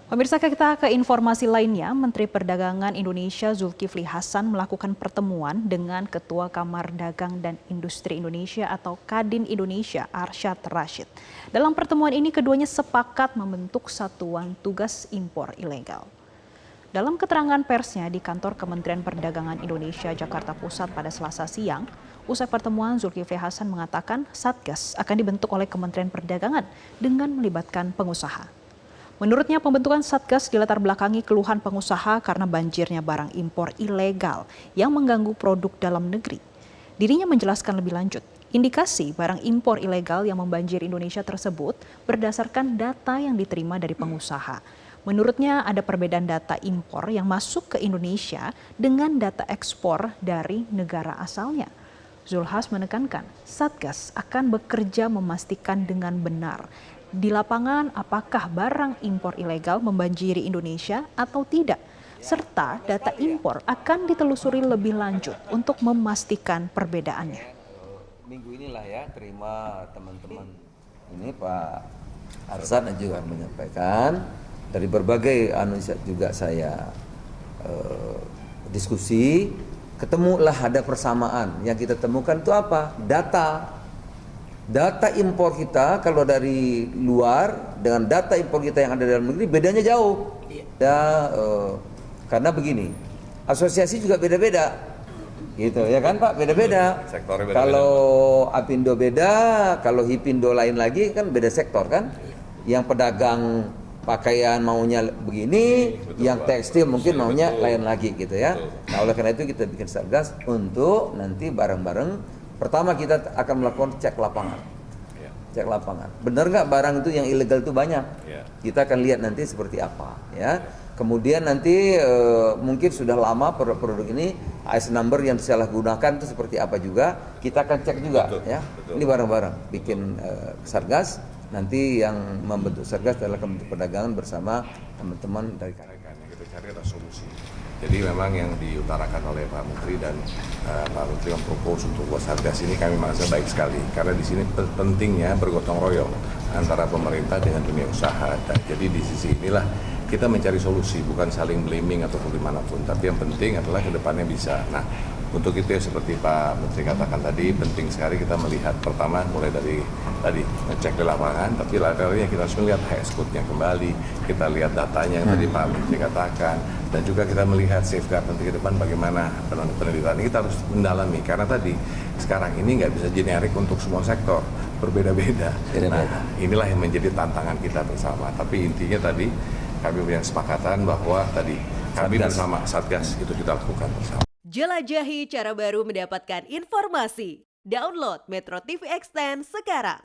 Pemirsa, kita ke informasi lainnya. Menteri Perdagangan Indonesia Zulkifli Hasan melakukan pertemuan dengan Ketua Kamar Dagang dan Industri Indonesia atau Kadin Indonesia Arsyad Rashid. Dalam pertemuan ini keduanya sepakat membentuk Satuan Tugas Impor Ilegal. Dalam keterangan persnya di kantor Kementerian Perdagangan Indonesia Jakarta Pusat pada Selasa siang, usai pertemuan Zulkifli Hasan mengatakan Satgas akan dibentuk oleh Kementerian Perdagangan dengan melibatkan pengusaha. Menurutnya pembentukan Satgas dilatar belakangi keluhan pengusaha karena banjirnya barang impor ilegal yang mengganggu produk dalam negeri. Dirinya menjelaskan lebih lanjut, indikasi barang impor ilegal yang membanjiri Indonesia tersebut berdasarkan data yang diterima dari pengusaha. Menurutnya ada perbedaan data impor yang masuk ke Indonesia dengan data ekspor dari negara asalnya. Zulhas menekankan Satgas akan bekerja memastikan dengan benar di lapangan apakah barang impor ilegal membanjiri Indonesia atau tidak, serta data impor akan ditelusuri lebih lanjut untuk memastikan perbedaannya. Minggu inilah ya terima teman-teman ini Pak Arsyad juga menyampaikan dari berbagai juga saya diskusi, ketemulah ada persamaan. Yang kita temukan itu apa? Data impor kita kalau dari luar dengan data impor kita yang ada dalam negeri bedanya jauh. Ya, karena begini, asosiasi juga beda-beda, gitu ya kan Pak, beda-beda. Kalau Apindo beda, kalau Hipindo lain lagi kan beda sektor kan. Yang pedagang pakaian maunya begini, yang tekstil mungkin maunya lain lagi gitu ya. Nah oleh karena itu kita bikin Satgas untuk nanti bareng-bareng. Pertama kita akan melakukan cek lapangan. Cek lapangan. Benar nggak barang itu yang ilegal itu banyak? Kita akan lihat nanti seperti apa ya. Kemudian nanti mungkin sudah lama produk ini AS number yang disalahgunakan itu seperti apa juga. Kita akan cek juga ya. Ini bareng-bareng bikin Satgas. Nanti yang membentuk Satgas adalah Kementerian Perdagangan bersama teman-teman dari Yang kita cari adalah solusi. Jadi memang yang diutarakan oleh Pak Menteri dan Pak Menteri mempropos untuk buat Satgas ini kami merasa baik sekali karena di sini pentingnya bergotong royong antara pemerintah dengan dunia usaha. Dan jadi di sisi inilah kita mencari solusi, bukan saling blaming ataupun dimanapun, tapi yang penting adalah ke depannya bisa. Nah, untuk itu ya seperti Pak Menteri katakan tadi, penting sekali kita melihat pertama mulai dari tadi ngecek di lapangan, tapi lainnya kita harus melihat high-scope-nya kembali, kita lihat datanya yang tadi Pak Menteri katakan, dan juga kita melihat safeguard nanti ke depan bagaimana penelitian ini kita harus mendalami, karena tadi sekarang ini nggak bisa generik untuk semua sektor, berbeda-beda. Nah, inilah yang menjadi tantangan kita bersama, tapi intinya tadi kami punya kesepakatan bahwa tadi kami bersama Satgas itu kita lakukan bersama. Jelajahi cara baru mendapatkan informasi. Download Metro TV Extend sekarang.